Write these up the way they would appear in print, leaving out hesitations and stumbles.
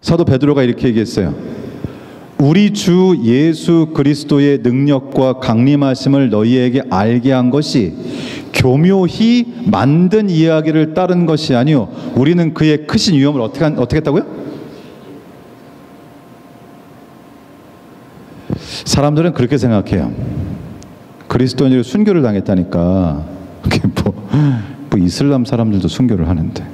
사도 베드로가 이렇게 얘기했어요. 우리 주 예수 그리스도의 능력과 강림하심을 너희에게 알게 한 것이 교묘히 만든 이야기를 따른 것이 아니요 우리는 그의 크신 위엄을 어떻게 했다고요? 사람들은 그렇게 생각해요. 그리스도인들이 순교를 당했다니까 뭐 이슬람 사람들도 순교를 하는데,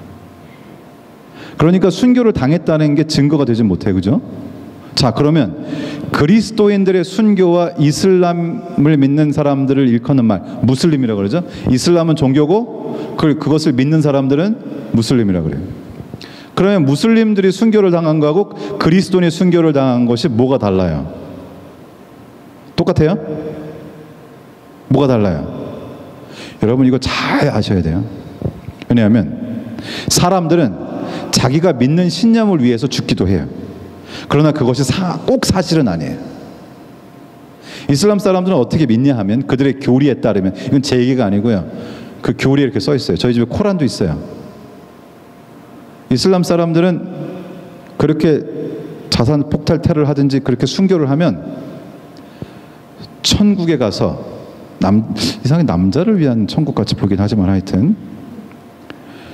그러니까 순교를 당했다는 게 증거가 되지 못해, 그죠? 자, 그러면 그리스도인들의 순교와 이슬람을 믿는 사람들을 일컫는 말 무슬림이라고 그러죠. 이슬람은 종교고 그것을 믿는 사람들은 무슬림이라고 그래요. 그러면 무슬림들이 순교를 당한 거하고 그리스도인이 순교를 당한 것이 뭐가 달라요? 똑같아요? 뭐가 달라요? 여러분 이거 잘 아셔야 돼요. 왜냐하면 사람들은 자기가 믿는 신념을 위해서 죽기도 해요. 그러나 그것이 꼭 사실은 아니에요. 이슬람 사람들은 어떻게 믿냐 하면 그들의 교리에 따르면, 이건 제 얘기가 아니고요, 그 교리에 이렇게 써 있어요. 저희 집에 코란도 있어요. 이슬람 사람들은 그렇게 자산 폭탈 테러를 하든지 그렇게 순교를 하면 천국에 가서 이상하게 남자를 위한 천국 같이 보긴 하지만 하여튼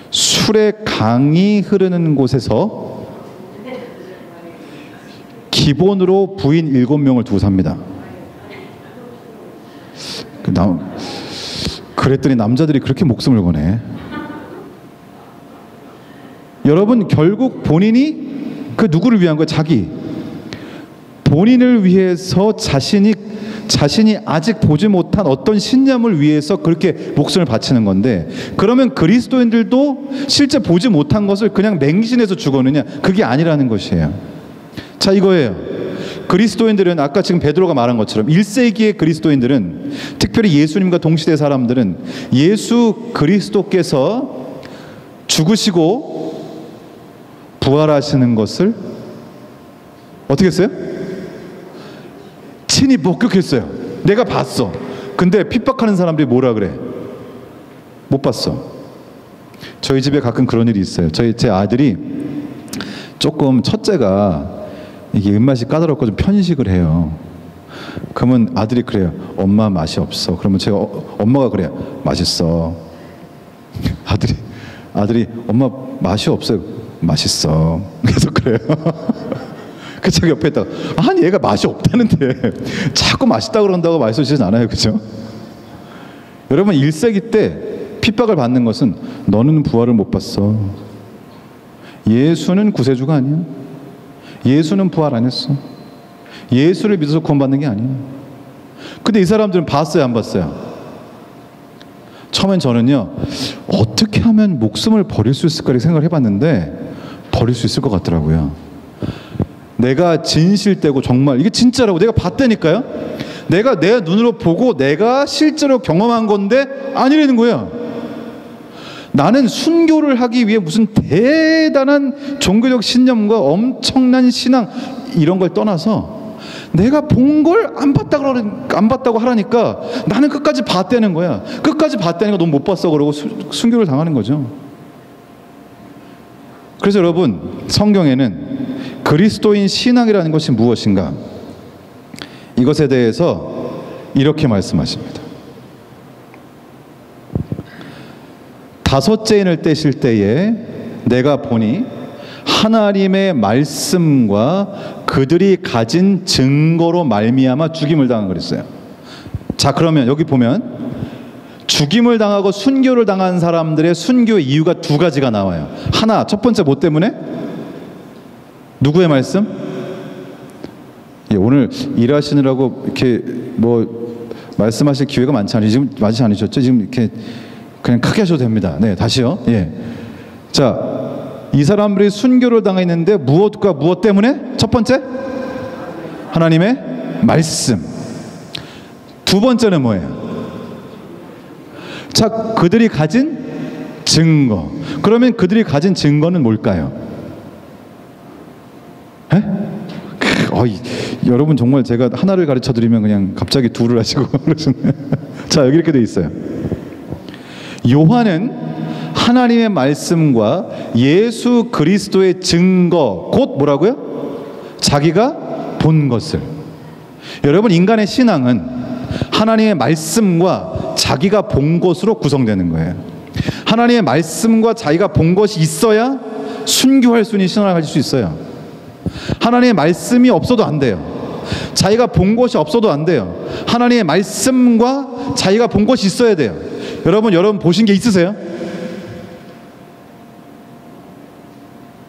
술의 강이 흐르는 곳에서 기본으로 부인 7명을 두고 삽니다. 그랬더니 남자들이 그렇게 목숨을 거네. 여러분 결국 본인이 그 누구를 위한 거예요? 본인을 위해서 자신이 아직 보지 못한 어떤 신념을 위해서 그렇게 목숨을 바치는 건데, 그러면 그리스도인들도 실제 보지 못한 것을 그냥 맹신해서 죽었느냐? 그게 아니라는 것이에요. 자, 이거예요. 그리스도인들은 아까 지금 베드로가 말한 것처럼 1세기의 그리스도인들은, 특별히 예수님과 동시대 사람들은 예수 그리스도께서 죽으시고 부활하시는 것을 어떻게 했어요? 친히 목격했어요. 내가 봤어. 근데 핍박하는 사람들이 뭐라 그래? 못 봤어. 저희 집에 가끔 그런 일이 있어요. 제 아들이 조금, 첫째가 이게 입맛이 까다롭고 좀 편식을 해요. 그러면 아들이 그래요. 엄마 맛이 없어. 그러면 제가 엄마가 그래요. 맛있어. 아들이 엄마 맛이 없어요. 맛있어. 계속 그래요. 그 제가 옆에 있다가 아니 얘가 맛이 없다는데 자꾸 맛있다고 그런다고 맛있어지진 않아요. 그죠? 여러분 1세기 때 핍박을 받는 것은 너는 부활을 못 봤어. 예수는 구세주가 아니야. 예수는 부활 안 했어. 예수를 믿어서 구원받는 게 아니야. 근데 이 사람들은 봤어요, 안 봤어요? 처음엔 저는요, 어떻게 하면 목숨을 버릴 수 있을까 생각을 해봤는데 버릴 수 있을 것 같더라고요. 내가 진실되고 정말 이게 진짜라고 내가 봤다니까요. 내가 내 눈으로 보고 내가 실제로 경험한 건데 아니라는 거예요. 나는 순교를 하기 위해 무슨 대단한 종교적 신념과 엄청난 신앙 이런 걸 떠나서 내가 본 걸 안 봤다고 하라니까 나는 끝까지 봤다는 거야. 끝까지 봤다니까 넌 못 봤어 그러고 순교를 당하는 거죠. 그래서 여러분 성경에는 그리스도인 신앙이라는 것이 무엇인가? 이것에 대해서 이렇게 말씀하십니다. 다섯째 인을 떼실 때에 내가 보니 하나님의 말씀과 그들이 가진 증거로 말미암아 죽임을 당한 그랬어요. 자, 그러면 여기 보면 죽임을 당하고 순교를 당한 사람들의 순교의 이유가 두 가지가 나와요. 하나, 첫 번째 뭐 때문에? 누구의 말씀? 예, 오늘 일하시느라고 이렇게 뭐 말씀하실 기회가 많지 않으셨죠? 지금 이렇게 그냥 크게 하셔도 됩니다. 네, 다시요. 예. 자, 이 사람들이 순교를 당했는데 무엇과 무엇 때문에? 첫 번째, 하나님의 말씀. 두 번째는 뭐예요? 자, 그들이 가진 증거. 그러면 그들이 가진 증거는 뭘까요? 에? 여러분 정말 제가 하나를 가르쳐 드리면 그냥 갑자기 둘을 하시고 그러시네. 자, 여기 이렇게 돼 있어요. 요한은 하나님의 말씀과 예수 그리스도의 증거, 곧 뭐라고요? 자기가 본 것을. 여러분, 인간의 신앙은 하나님의 말씀과 자기가 본 것으로 구성되는 거예요. 하나님의 말씀과 자기가 본 것이 있어야 순교할 수 있는 신앙을 가질 수 있어요. 하나님의 말씀이 없어도 안 돼요. 자기가 본 것이 없어도 안 돼요. 하나님의 말씀과 자기가 본 것이 있어야 돼요. 여러분 보신 게 있으세요?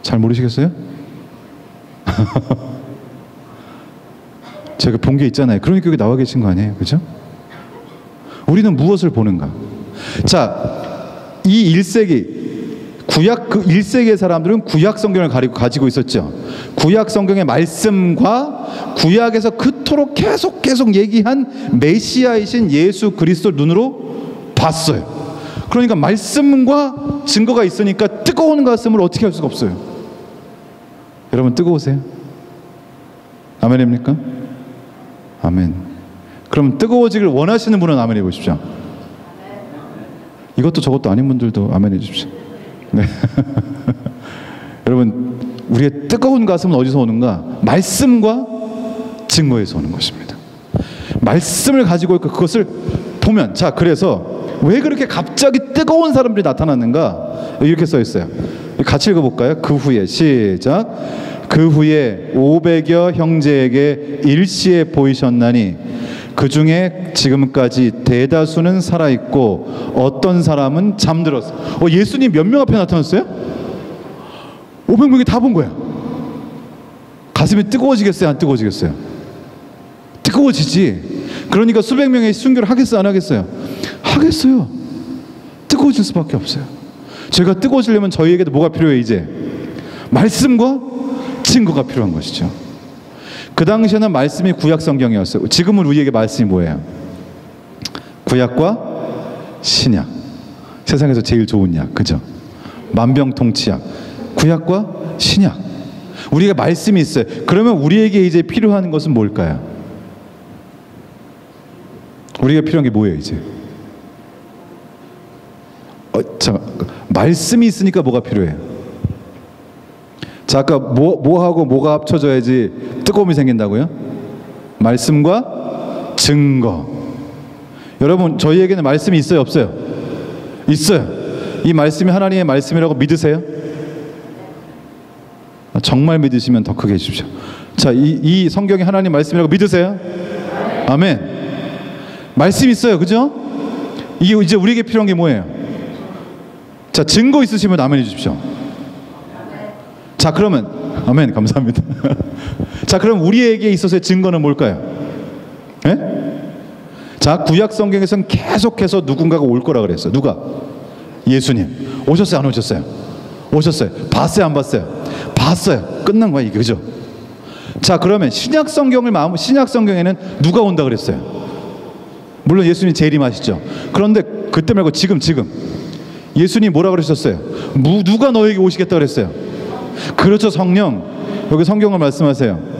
잘 모르시겠어요? 제가 본 게 있잖아요. 그러니까 여기 나와 계신 거 아니에요? 그죠? 우리는 무엇을 보는가? 자, 이 1세기 구약, 그 1세기의 사람들은 구약 성경을 가지고 있었죠. 구약 성경의 말씀과 구약에서 그토록 계속 얘기한 메시아이신 예수 그리스도 눈으로 봤어요. 그러니까 말씀과 증거가 있으니까 뜨거운 가슴을 어떻게 할 수가 없어요. 여러분, 뜨거우세요? 아멘입니까? 아멘. 그럼 뜨거워지길 원하시는 분은 아멘 해보십시오. 이것도 저것도 아닌 분들도 아멘 해주십시오. 네. 여러분, 우리의 뜨거운 가슴은 어디서 오는가? 말씀과 증거에서 오는 것입니다. 말씀을 가지고 있고 그것을 보면, 자, 그래서 왜 그렇게 갑자기 뜨거운 사람들이 나타났는가? 이렇게 써 있어요. 같이 읽어볼까요? 그 후에, 시작. 그 후에 500여 형제에게 일시에 보이셨나니 그 중에 지금까지 대다수는 살아있고 어떤 사람은 잠들었어. 예수님 몇 명 앞에 나타났어요? 500명이 다 본 거야. 가슴이 뜨거워지겠어요? 안 뜨거워지겠어요? 뜨거워지지. 그러니까 수백 명의 순교를 하겠어요? 안 하겠어요? 하겠어요. 뜨거워질 수밖에 없어요. 저희가 뜨거워지려면 저희에게도 뭐가 필요해요? 이제 말씀과 증거가 필요한 것이죠. 그 당시에는 말씀이 구약 성경이었어요. 지금은 우리에게 말씀이 뭐예요? 구약과 신약. 세상에서 제일 좋은 약, 그죠? 만병통치약. 구약과 신약. 우리가 말씀이 있어요. 그러면 우리에게 이제 필요한 것은 뭘까요? 우리가 필요한 게 뭐예요, 이제? 자, 말씀이 있으니까 뭐가 필요해요? 자, 아까 뭐하고 뭐가 합쳐져야지 뜨거움이 생긴다고요? 말씀과 증거. 여러분, 저희에게는 말씀이 있어요, 없어요? 있어요. 이 말씀이 하나님의 말씀이라고 믿으세요? 정말 믿으시면 더 크게 해주십시오. 자, 이 성경이 하나님 말씀이라고 믿으세요? 아멘. 말씀이 있어요, 그죠? 이게 이제 우리에게 필요한 게 뭐예요? 자, 증거 있으시면 아멘 해주십시오. 자, 그러면 아멘, 감사합니다. 자, 그럼 우리에게 있어서의 증거는 뭘까요? 예? 자, 구약 성경에서는 계속해서 누군가가 올 거라 그랬어요. 누가? 예수님. 오셨어요, 안 오셨어요? 오셨어요. 봤어요, 안 봤어요? 봤어요. 끝난 거야, 이게, 그죠? 자, 그러면 신약 성경에는 누가 온다 그랬어요? 물론 예수님 재림하시죠. 그런데 그때 말고 지금 예수님 뭐라 그러셨어요? 누가 너에게 오시겠다 그랬어요? 그렇죠, 성령. 여기 성경을 말씀하세요.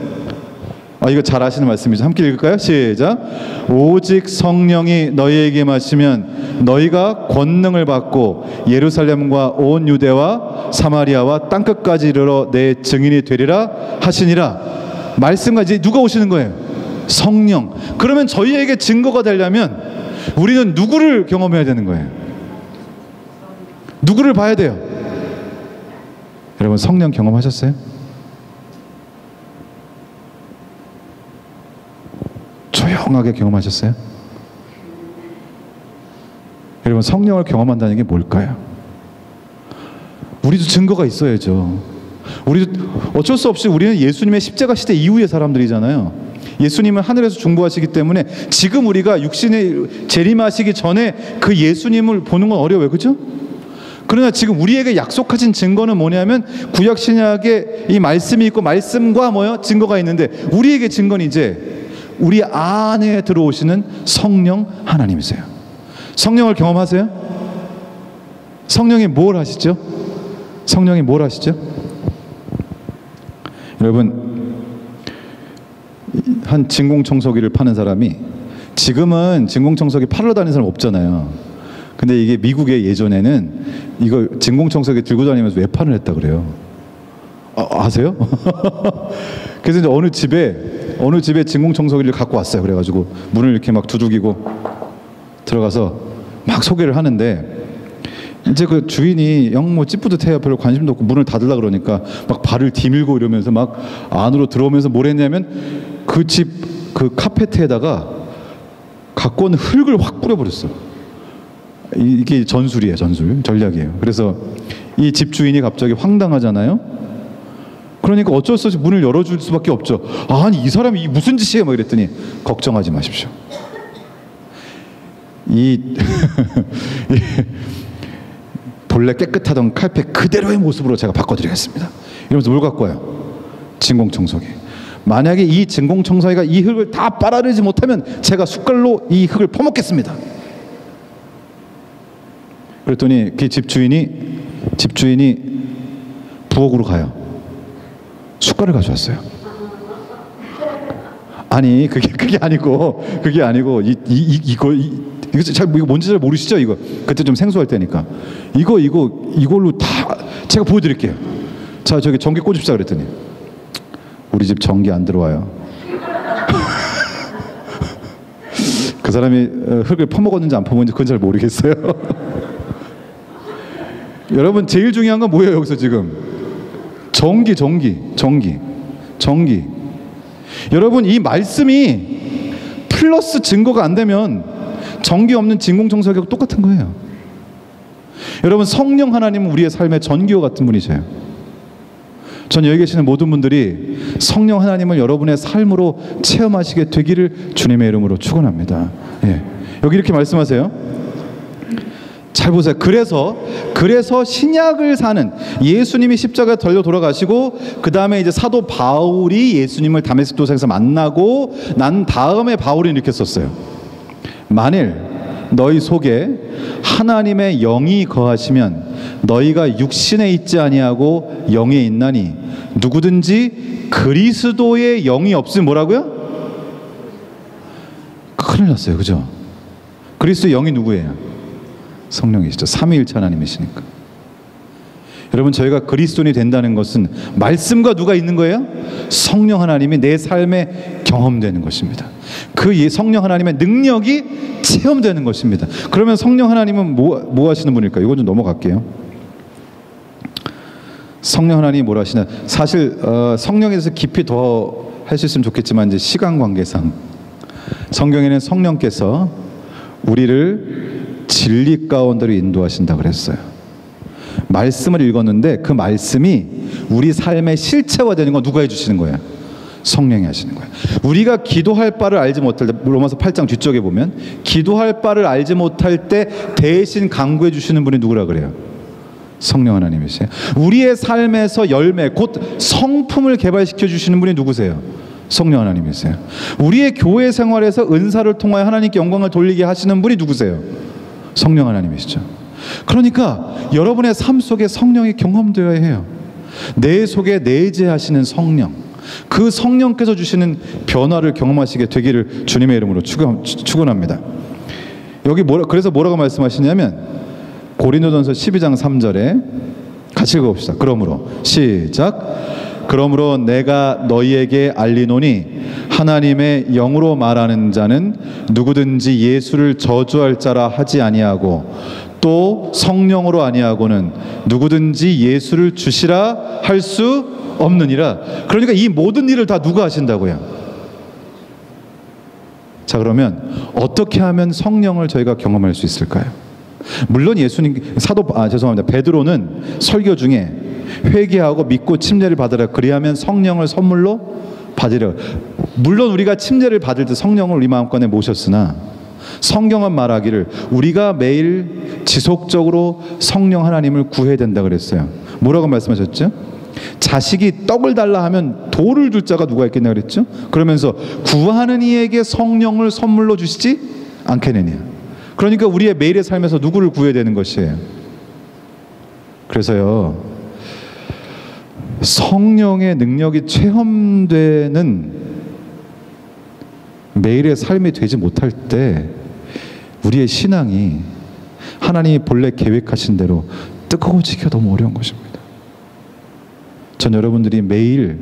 이거 잘 아시는 말씀이죠. 함께 읽을까요? 시작. 오직 성령이 너희에게 마시면 너희가 권능을 받고 예루살렘과 온 유대와 사마리아와 땅끝까지 이르러 내 증인이 되리라 하시니라. 말씀과 이제 누가 오시는 거예요? 성령. 그러면 저희에게 증거가 되려면 우리는 누구를 경험해야 되는 거예요? 누구를 봐야 돼요? 여러분, 성령 경험하셨어요? 조용하게 경험하셨어요? 여러분, 성령을 경험한다는 게 뭘까요? 우리도 증거가 있어야죠. 우리도 어쩔 수 없이 우리는 예수님의 십자가 시대 이후의 사람들이잖아요. 예수님은 하늘에서 중보하시기 때문에 지금 우리가 육신에 재림하시기 전에 그 예수님을 보는 건 어려워요, 그렇죠? 그러나 지금 우리에게 약속하신 증거는 뭐냐면 구약 신약에 이 말씀이 있고 말씀과 뭐요? 증거가 있는데 우리에게 증거는 이제 우리 안에 들어오시는 성령 하나님이세요. 성령을 경험하세요? 성령이 뭘 하시죠? 성령이 뭘 하시죠? 여러분, 한 진공청소기를 파는 사람이 지금은 진공청소기 팔러 다니는 사람 없잖아요. 근데 이게 미국에 예전에는 이거 진공청소기 들고 다니면서 외판을 했다 그래요. 아세요? 그래서 이제 어느 집에 진공청소기를 갖고 왔어요. 그래가지고 문을 이렇게 막 두들기고 들어가서 막 소개를 하는데, 이제 그 주인이 영 뭐 찌뿌듯해요. 별로 관심도 없고 문을 닫으려 그러니까 막 발을 디밀고 이러면서 막 안으로 들어오면서 뭘 했냐면 그 집 그 카페트에다가 갖고 온 흙을 확 뿌려버렸어. 이게 전술이에요. 전략이에요. 그래서 이 집주인이 갑자기 황당하잖아요. 그러니까 어쩔 수 없이 문을 열어줄 수밖에 없죠. 아니 이 사람이 이 무슨 짓이에요? 막 이랬더니 걱정하지 마십시오. 본래 깨끗하던 칼ペ그대로의 모습으로 제가 바꿔드리겠습니다. 이러면서 뭘 갖고 와요? 진공청소기. 만약에 이 진공청소기가 이 흙을 다 빨아내지 못하면 제가 숟갈로 이 흙을 퍼먹겠습니다. 그랬더니 그 집주인이 부엌으로 가요. 숟갈을 가져왔어요. 아니 그게 아니고 이거 잘 이거 뭔지 잘 모르시죠? 이거 그때 좀 생소할 때니까 이걸로 다 제가 보여드릴게요. 자 저기 전기 꽂읍시다 그랬더니 우리 집 전기 안 들어와요. 그 사람이 흙을 퍼먹었는지 안 퍼먹었는지 그건 잘 모르겠어요. 여러분 제일 중요한 건 뭐예요 여기서 지금? 전기. 여러분 이 말씀이 플러스 증거가 안 되면 전기 없는 진공청소기하고 똑같은 거예요. 여러분 성령 하나님은 우리의 삶의 전기와 같은 분이세요. 전 여기 계시는 모든 분들이 성령 하나님을 여러분의 삶으로 체험하시게 되기를 주님의 이름으로 축원합니다. 예. 여기 이렇게 말씀하세요. 잘 보세요. 그래서 신약을 사는 예수님이 십자가에 달려 돌아가시고 그 다음에 이제 사도 바울이 예수님을 다메섹 도상에서 만나고 난 다음에 바울이 이렇게 썼어요. 만일 너희 속에 하나님의 영이 거하시면 너희가 육신에 있지 아니하고 영에 있나니 누구든지 그리스도의 영이 없으면 뭐라고요? 큰일 났어요. 그죠? 그리스도의 영이 누구예요? 성령이시죠. 삼위일체 하나님이시니까. 여러분 저희가 그리스도인이 된다는 것은 말씀과 누가 있는 거예요? 성령 하나님이 내 삶에 경험되는 것입니다. 그 성령 하나님의 능력이 체험되는 것입니다. 그러면 성령 하나님은 뭐 하시는 분일까요? 이거 좀 넘어갈게요. 성령 하나님이 뭘 하시나? 사실 성령에 대해서 깊이 더 할 수 있으면 좋겠지만 이제 시간 관계상 성경에는 성령께서 우리를 진리 가운데로 인도하신다 그랬어요. 말씀을 읽었는데 그 말씀이 우리 삶의 실체화되는 건 누가 해주시는 거예요? 성령이 하시는 거예요. 우리가 기도할 바를 알지 못할 때, 로마서 8장 뒤쪽에 보면 기도할 바를 알지 못할 때 대신 간구해 주시는 분이 누구라 그래요? 성령 하나님이세요. 우리의 삶에서 열매 곧 성품을 개발시켜 주시는 분이 누구세요? 성령 하나님이세요. 우리의 교회 생활에서 은사를 통하여 하나님께 영광을 돌리게 하시는 분이 누구세요? 성령 하나님이시죠. 그러니까 여러분의 삶 속에 성령이 경험되어야 해요. 내 속에 내재하시는 성령, 그 성령께서 주시는 변화를 경험하시게 되기를 주님의 이름으로 축원합니다. 여기 그래서 뭐라고 말씀하시냐면 고린도전서 12장 3절에 같이 읽어봅시다. 그러므로 시작. 그러므로 내가 너희에게 알리노니 하나님의 영으로 말하는 자는 누구든지 예수를 저주할 자라 하지 아니하고 또 성령으로 아니하고는 누구든지 예수를 주시라 할 수 없느니라. 그러니까 이 모든 일을 다 누가 하신다고요? 자, 그러면 어떻게 하면 성령을 저희가 경험할 수 있을까요? 물론 베드로는 설교 중에 회개하고 믿고 침례를 받으라, 그리하면 성령을 선물로 받으려. 물론 우리가 침례를 받을 때 성령을 우리 마음간에 모셨으나 성경은 말하기를 우리가 매일 지속적으로 성령 하나님을 구해야 된다 그랬어요. 뭐라고 말씀하셨죠? 자식이 떡을 달라 하면 돌을 줄 자가 누가 있겠냐 그랬죠? 그러면서 구하는 이에게 성령을 선물로 주시지 않겠느냐. 그러니까 우리의 매일의 삶에서 누구를 구해야 되는 것이에요. 그래서요, 성령의 능력이 체험되는 매일의 삶이 되지 못할 때 우리의 신앙이 하나님이 본래 계획하신 대로 뜨거워지기가 너무 어려운 것입니다. 전 여러분들이 매일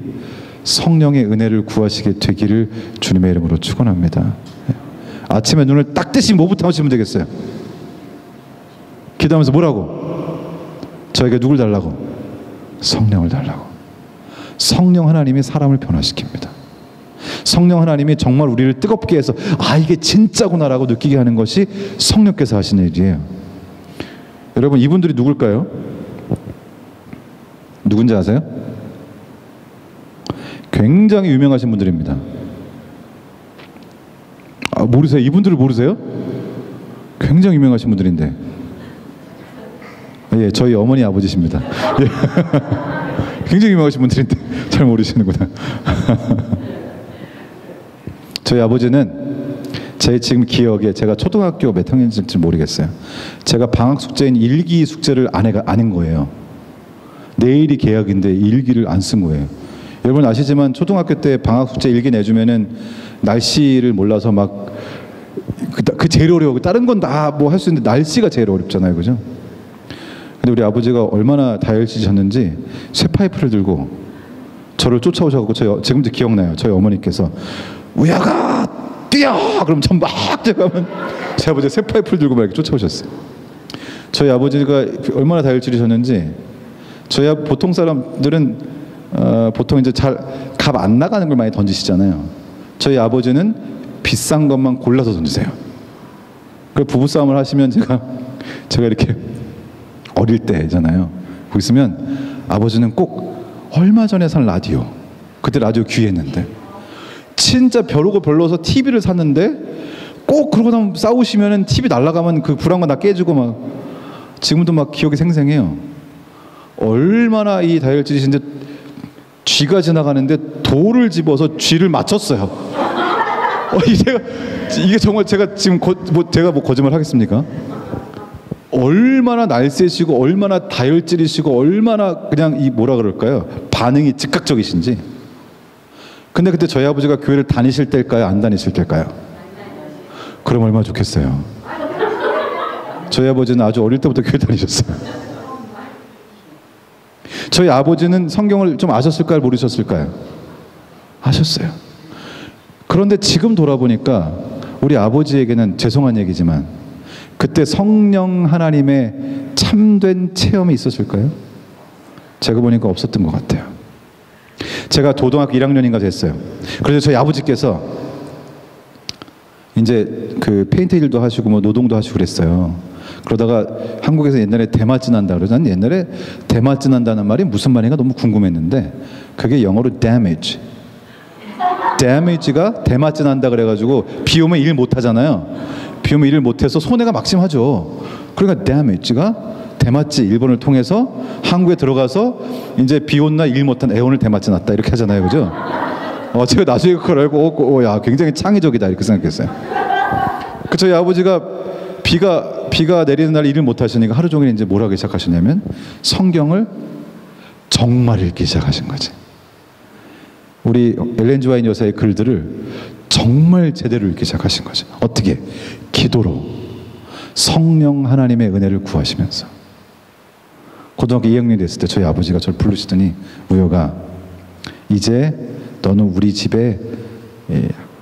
성령의 은혜를 구하시게 되기를 주님의 이름으로 축원합니다. 아침에 눈을 딱 뜨시면 뭐부터 하시면 되겠어요? 기도하면서 뭐라고? 저에게 누굴 달라고? 성령을 달라고. 성령 하나님이 사람을 변화시킵니다. 성령 하나님이 정말 우리를 뜨겁게 해서 아 이게 진짜구나라고 느끼게 하는 것이 성령께서 하시는 일이에요. 여러분 이분들이 누굴까요? 누군지 아세요? 굉장히 유명하신 분들입니다. 아, 모르세요? 이분들을 모르세요? 굉장히 유명하신 분들인데. 예, 저희 어머니 아버지십니다. 예. 굉장히 유명하신 분들인데 잘 모르시는구나. 저희 아버지는 제 지금 기억에 제가 초등학교 몇 학년인지 모르겠어요. 제가 방학 숙제인 일기 숙제를 안 한 거예요. 내일이 개학인데 일기를 안 쓴 거예요. 여러분 아시지만 초등학교 때 방학 숙제 일기 내주면은 날씨를 몰라서 막 그 제일 어려워. 다른 건 다 뭐 할 수 있는데 날씨가 제일 어렵잖아요, 그죠? 근데 우리 아버지가 얼마나 다혈질이셨는지 쇠파이프를 들고 저를 쫓아오셔서 지금도 기억나요. 저희 어머니께서 우야가 뛰어! 그럼 전 막 뛰어가면 제 아버지가 쇠파이프를 들고 막 이렇게 쫓아오셨어요. 저희 아버지가 얼마나 다혈질이셨는지 저희 보통 사람들은 보통 이제 잘 값 안 나가는 걸 많이 던지시잖아요. 저희 아버지는 비싼 것만 골라서 던지세요. 그 부부싸움을 하시면 제가 이렇게 어릴 때잖아요. 거기 있으면 아버지는 꼭 얼마 전에 산 라디오, 그때 라디오 귀했는데 진짜 벼르고 별로서 TV를 샀는데 꼭 그러고 나면 싸우시면은 TV 날아가면 그 불안감 다 깨지고 막 지금도 막 기억이 생생해요. 얼마나 이 다혈질이신데 쥐가 지나가는데 돌을 집어서 쥐를 맞췄어요. 이게 정말 제가 지금 제가 뭐 거짓말 하겠습니까? 얼마나 날쌔시고 얼마나 다혈질이시고 얼마나 그냥 이 뭐라 그럴까요? 반응이 즉각적이신지. 근데 그때 저희 아버지가 교회를 다니실 때일까요? 안 다니실 때일까요? 그럼 얼마나 좋겠어요. 저희 아버지는 아주 어릴 때부터 교회 다니셨어요. 저희 아버지는 성경을 좀 아셨을까요? 모르셨을까요? 아셨어요. 그런데 지금 돌아보니까 우리 아버지에게는 죄송한 얘기지만 그때 성령 하나님의 참된 체험이 있었을까요? 제가 보니까 없었던 것 같아요. 제가 고등학교 1학년인가 됐어요. 그래서 저희 아버지께서 이제 그 페인트 일도 하시고 뭐 노동도 하시고 그랬어요. 그러다가 한국에서 옛날에 대마진 한다 그러죠. 난 옛날에 대마진 한다는 말이 무슨 말인가 너무 궁금했는데 그게 영어로 damage. damage가 대마진 한다 그래가지고 비 오면 일 못 하잖아요. 비 오면 일을 못해서 손해가 막심하죠. 그러니까 damage가 대마지 일본을 통해서 한국에 들어가서 이제 비 온 날 일 못한 애원을 대마지 났다 이렇게 하잖아요, 그죠? 제가 나중에 그걸 알고 야 굉장히 창의적이다 이렇게 생각했어요. 그 저희 아버지가 비가 내리는 날 일을 못 하시니까 하루 종일 이제 뭘 하기 시작하셨냐면 성경을 정말 읽기 시작하신 거지. 우리 엘렌 지 화이트 여사의 글들을 정말 제대로 읽기 시작하신 거죠. 어떻게? 기도로 성령 하나님의 은혜를 구하시면서. 고등학교 2학년이 됐을 때 저희 아버지가 저를 부르시더니 우여가 이제 너는 우리 집에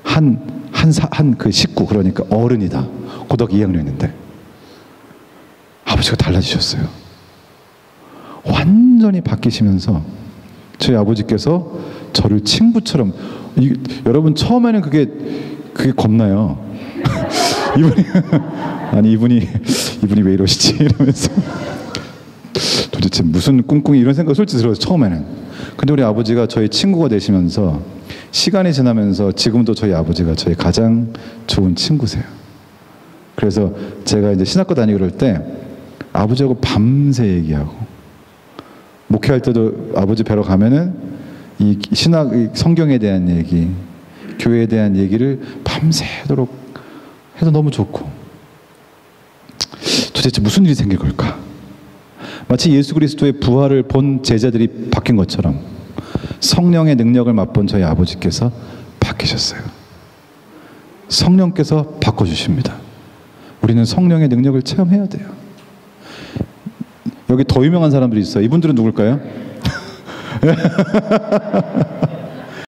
한 그 식구 그러니까 어른이다. 고등학교 2학년인데 아버지가 달라지셨어요. 완전히 바뀌시면서 저희 아버지께서 저를 친구처럼 여러분 처음에는 그게 겁나요. 이분이 왜 이러시지 이러면서 도대체 무슨 꿍꿍이 이런 생각 솔직히 들어요 처음에는. 근데 우리 아버지가 저희 친구가 되시면서 시간이 지나면서 지금도 저희 아버지가 저희 가장 좋은 친구세요. 그래서 제가 이제 신학교 다니고 그럴 때 아버지하고 밤새 얘기하고 목회할 때도 아버지 뵈러 가면은 이 성경에 대한 얘기, 교회에 대한 얘기를 밤새도록 해도 너무 좋고 도대체 무슨 일이 생길 걸까? 마치 예수 그리스도의 부활을 본 제자들이 바뀐 것처럼 성령의 능력을 맛본 저희 아버지께서 바뀌셨어요. 성령께서 바꿔주십니다. 우리는 성령의 능력을 체험해야 돼요. 여기 더 유명한 사람들이 있어요. 이분들은 누굴까요?